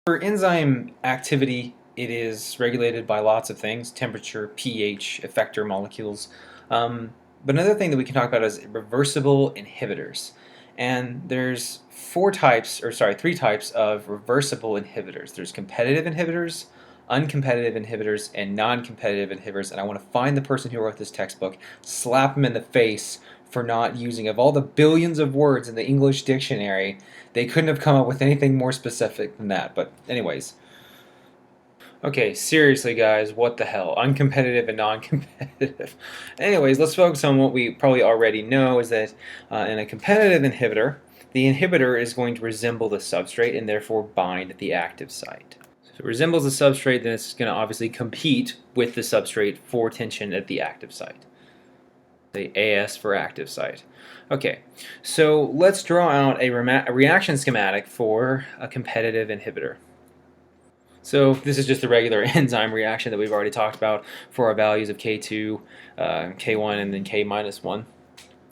For enzyme activity, it is regulated by lots of things: temperature, pH, effector molecules. But another thing that we can talk about is reversible inhibitors. And there's three types of reversible inhibitors. There's competitive inhibitors, uncompetitive inhibitors, and non-competitive inhibitors. And I want to find the person who wrote this textbook, slap them in the face for not using, of all the billions of words in the English dictionary, they couldn't have come up with anything more specific than that. But anyways. Okay, seriously guys, what the hell? Uncompetitive and non-competitive. Anyways, let's focus on what we probably already know, is that in a competitive inhibitor, the inhibitor is going to resemble the substrate and therefore bind at the active site. So if it resembles the substrate, then it's going to obviously compete with the substrate for tension at the active site. The AS for active site. Okay, so let's draw out a reaction schematic for a competitive inhibitor. So this is just a regular enzyme reaction that we've already talked about for our values of K2, K1, and then K minus 1.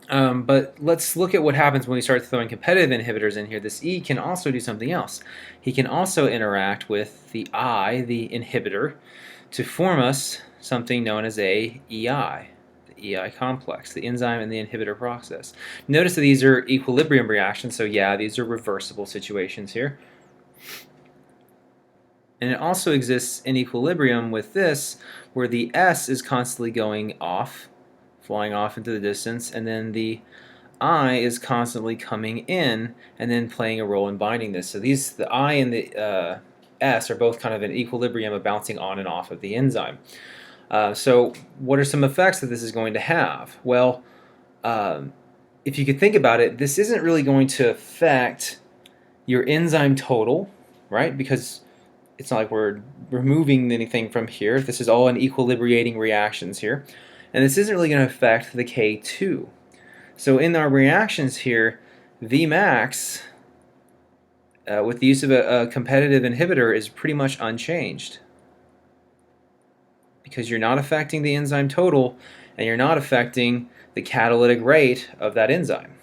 But let's look at what happens when we start throwing competitive inhibitors in here. This E can also do something else. He can also interact with the I, the inhibitor, to form us something known as a EI. EI complex, the enzyme and the inhibitor process. Notice that these are equilibrium reactions, so yeah, these are reversible situations here. And it also exists in equilibrium with this, where the S is constantly going off, flying off into the distance, and then the I is constantly coming in and then playing a role in binding this. So the I and the S are both kind of in equilibrium of bouncing on and off of the enzyme. So what are some effects that this is going to have? Well, if you could think about it, this isn't really going to affect your enzyme total, right? Because it's not like we're removing anything from here. This is all in equilibrating reactions here. And this isn't really going to affect the K2. So in our reactions here, Vmax, with the use of a competitive inhibitor, is pretty much unchanged. Because you're not affecting the enzyme total, and you're not affecting the catalytic rate of that enzyme.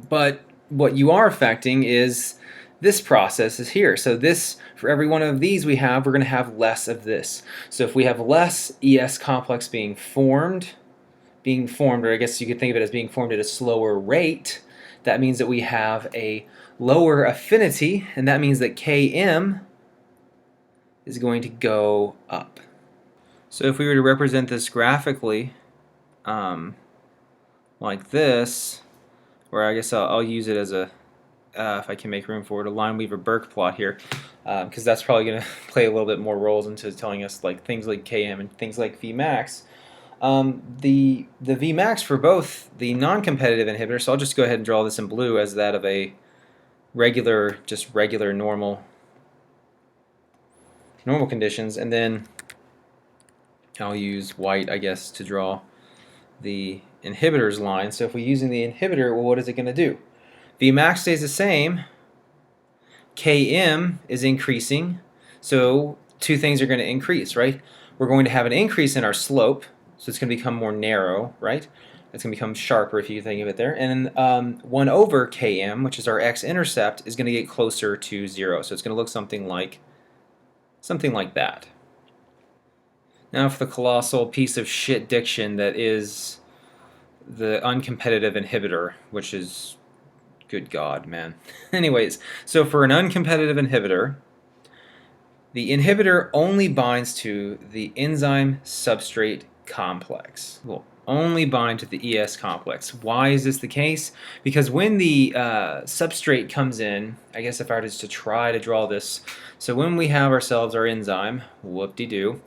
But what you are affecting is this process is here. So this, for every one of these we're going to have less of this. So if we have less ES complex being formed, or I guess you could think of it as being formed at a slower rate, that means that we have a lower affinity, and that means that Km is going to go up. So if we were to represent this graphically, like this, or I guess I'll use it as a, if I can make room for it, a Lineweaver-Burke plot here, because that's probably going to play a little bit more roles into telling us like things like Km and things like Vmax. The Vmax for both the non-competitive inhibitor, so I'll just go ahead and draw this in blue as that of a regular, just regular normal conditions, and then I'll use white, I guess, to draw the inhibitor's line. So if we're using the inhibitor, well, what is it going to do? Vmax stays the same, Km is increasing, so two things are going to increase, right? We're going to have an increase in our slope, so it's going to become more narrow, right? It's going to become sharper if you think of it there. And 1 over Km, which is our x-intercept, is going to get closer to 0. So it's going to look something like that. Now for the colossal piece of shit diction that is the uncompetitive inhibitor, which is, good God, man. Anyways, so for an uncompetitive inhibitor, the inhibitor only binds to the enzyme substrate complex. Will only bind to the ES complex. Why is this the case? Because when the substrate comes in, I guess if I were just to try to draw this, so when we have ourselves our enzyme, whoop-de-doo,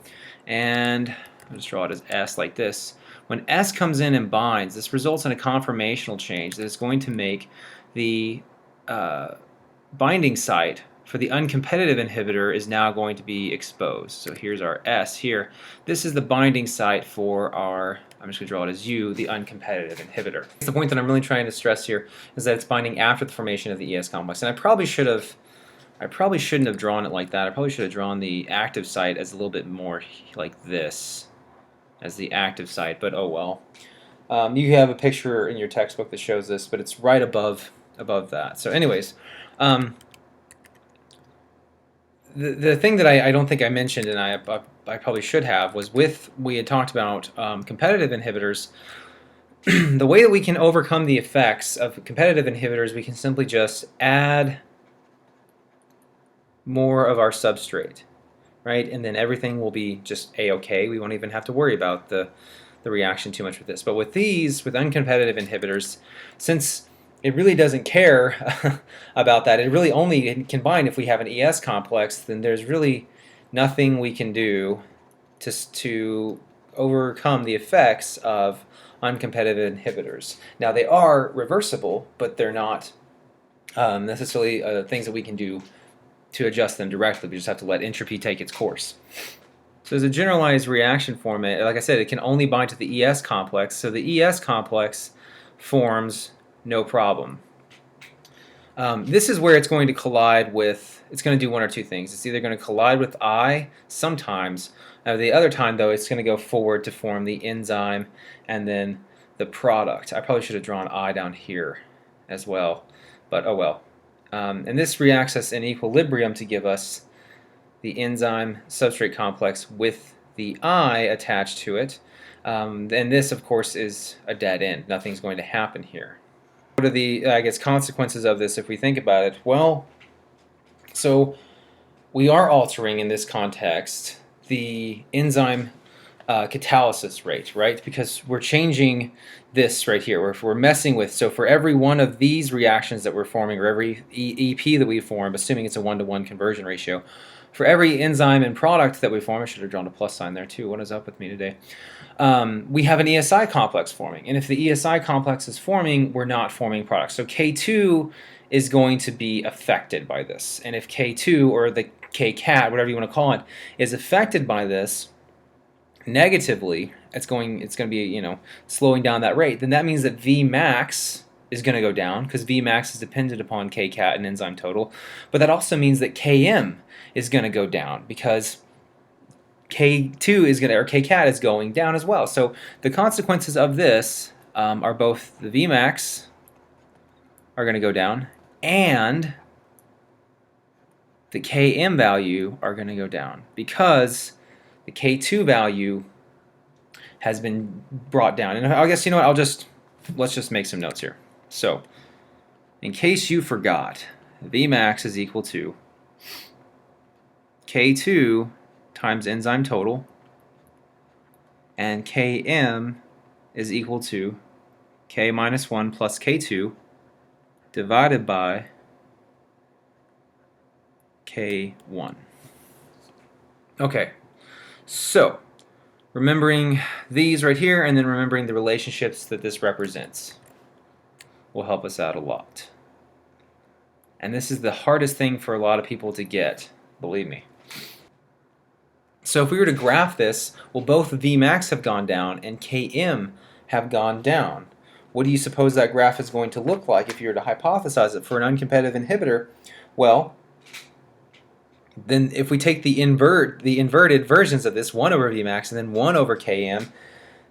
and I'll just draw it as S like this. When S comes in and binds, this results in a conformational change that is going to make the binding site for the uncompetitive inhibitor is now going to be exposed. So here's our S here. This is the binding site for our, I'm just going to draw it as U, the uncompetitive inhibitor. The point that I'm really trying to stress here is that it's binding after the formation of the ES complex. And I probably shouldn't have drawn it like that. I probably should have drawn the active site as a little bit more like this, as the active site, but oh well. You have a picture in your textbook that shows this, but it's right above that. So anyways, the thing that I don't think I mentioned, and I probably should have, was we had talked about competitive inhibitors. The way that we can overcome the effects of competitive inhibitors, we can simply just add more of our substrate, right? And then everything will be just a-okay. We won't even have to worry about the reaction too much with this. But with uncompetitive inhibitors, since it really doesn't care about that, it really only can bind if we have an ES complex, then there's really nothing we can do to overcome the effects of uncompetitive inhibitors. Now, they are reversible, but they're not necessarily things that we can do to adjust them directly. We just have to let entropy take its course. So as a generalized reaction format, like I said, it can only bind to the ES complex, so the ES complex forms no problem. This is where it's going to collide with, it's going to do one or two things. It's either going to collide with I sometimes, the other time though it's going to go forward to form the enzyme and then the product. I probably should have drawn I down here as well, but oh well. And this reacts us in equilibrium to give us the enzyme substrate complex with the I attached to it. And this, of course, is a dead end. Nothing's going to happen here. What are the, I guess, consequences of this if we think about it? Well, so we are altering in this context the enzyme catalysis rate, right? Because we're changing this right here. We're messing with, so for every one of these reactions that we're forming, or every EP that we form, assuming it's a 1-to-1 conversion ratio, for every enzyme and product that we form, I should have drawn a plus sign there too. What is up with me today? We have an ESI complex forming. And if the ESI complex is forming, we're not forming products. So K2 is going to be affected by this. And if K2, or the Kcat, whatever you want to call it, is affected by this negatively, it's going to be, slowing down that rate. Then that means that Vmax is going to go down, because Vmax is dependent upon Kcat and enzyme total. But that also means that Km is going to go down, because K2 is going to, or Kcat is going down as well. So the consequences of this are both the Vmax are going to go down and the Km value are going to go down, because the K2 value has been brought down. And I guess, let's just make some notes here. So, in case you forgot, Vmax is equal to K2 times enzyme total, and Km is equal to K minus 1 plus K2 divided by K1. Okay, so remembering these right here and then remembering the relationships that this represents will help us out a lot. And this is the hardest thing for a lot of people to get, believe me. So if we were to graph this, well, both Vmax have gone down and Km have gone down. What do you suppose that graph is going to look like if you were to hypothesize it for an uncompetitive inhibitor? Well, then if we take the inverted versions of this, 1 over Vmax and then 1 over Km,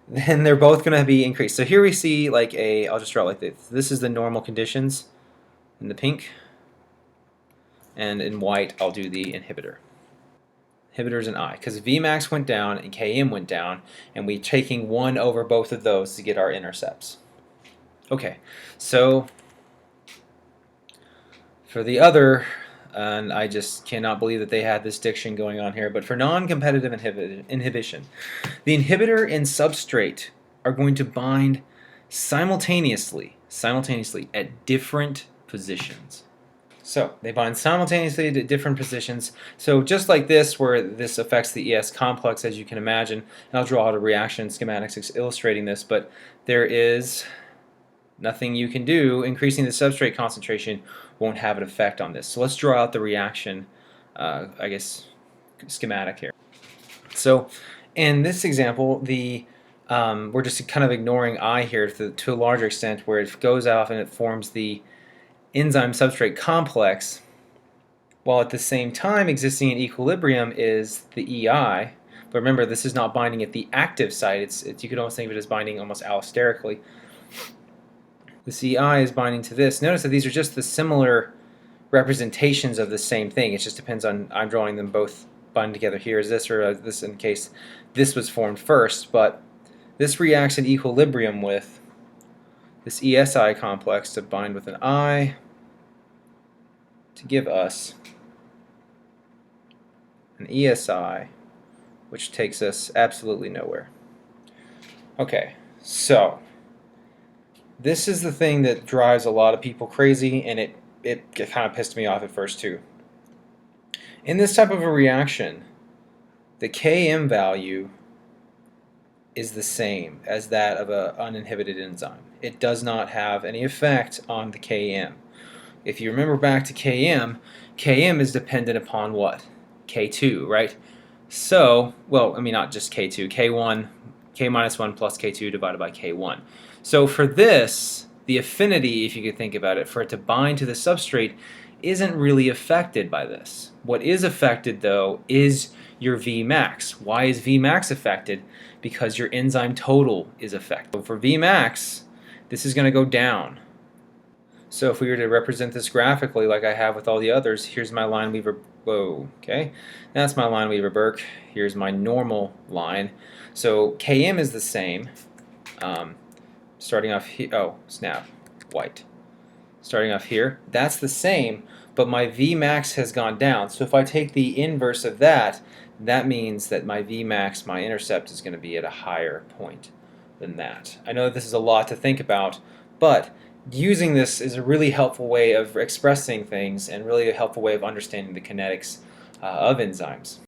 then they're both going to be increased. So here we see I'll just draw it like this. This is the normal conditions in the pink, and in white I'll do the inhibitor. Inhibitors in I, because Vmax went down and Km went down, and we're taking 1 over both of those to get our intercepts. Okay, so for the other, and I just cannot believe that they had this diction going on here, but for non-competitive inhibition, the inhibitor and substrate are going to bind simultaneously at different positions. So they bind simultaneously at different positions. So just like this, where this affects the ES complex, as you can imagine, and I'll draw out a reaction schematics illustrating this, but there is nothing you can do. Increasing the substrate concentration won't have an effect on this. So let's draw out the reaction, I guess, schematic here. So in this example, we're just kind of ignoring I here to a larger extent, where it goes off and it forms the enzyme substrate complex, while at the same time existing in equilibrium is the EI. But remember, this is not binding at the active site. You could almost think of it as binding almost allosterically. This EI is binding to this. Notice that these are just the similar representations of the same thing. It just depends on, I'm drawing them both bind together here as this, or this in case this was formed first, but this reacts in equilibrium with this ESI complex to bind with an I to give us an ESI, which takes us absolutely nowhere. Okay, so this is the thing that drives a lot of people crazy, and it kind of pissed me off at first too. In this type of a reaction, the Km value is the same as that of an uninhibited enzyme. It does not have any effect on the Km. If you remember back to Km, Km is dependent upon what? K2, right? So, well, I mean not just K2, K1, K minus 1 plus K2 divided by K1. So for this, the affinity, if you could think about it, for it to bind to the substrate isn't really affected by this. What is affected, though, is your Vmax. Why is Vmax affected? Because your enzyme total is affected. So for Vmax, this is going to go down. So if we were to represent this graphically like I have with all the others, here's my Lineweaver, whoa, okay? That's my Lineweaver-Burke. Here's my normal line. So Km is the same. Starting off here, oh, snap, white. Starting off here, that's the same, but my Vmax has gone down. So if I take the inverse of that, that means that my Vmax, my intercept, is going to be at a higher point than that. I know that this is a lot to think about, but using this is a really helpful way of expressing things and really a helpful way of understanding the kinetics of enzymes.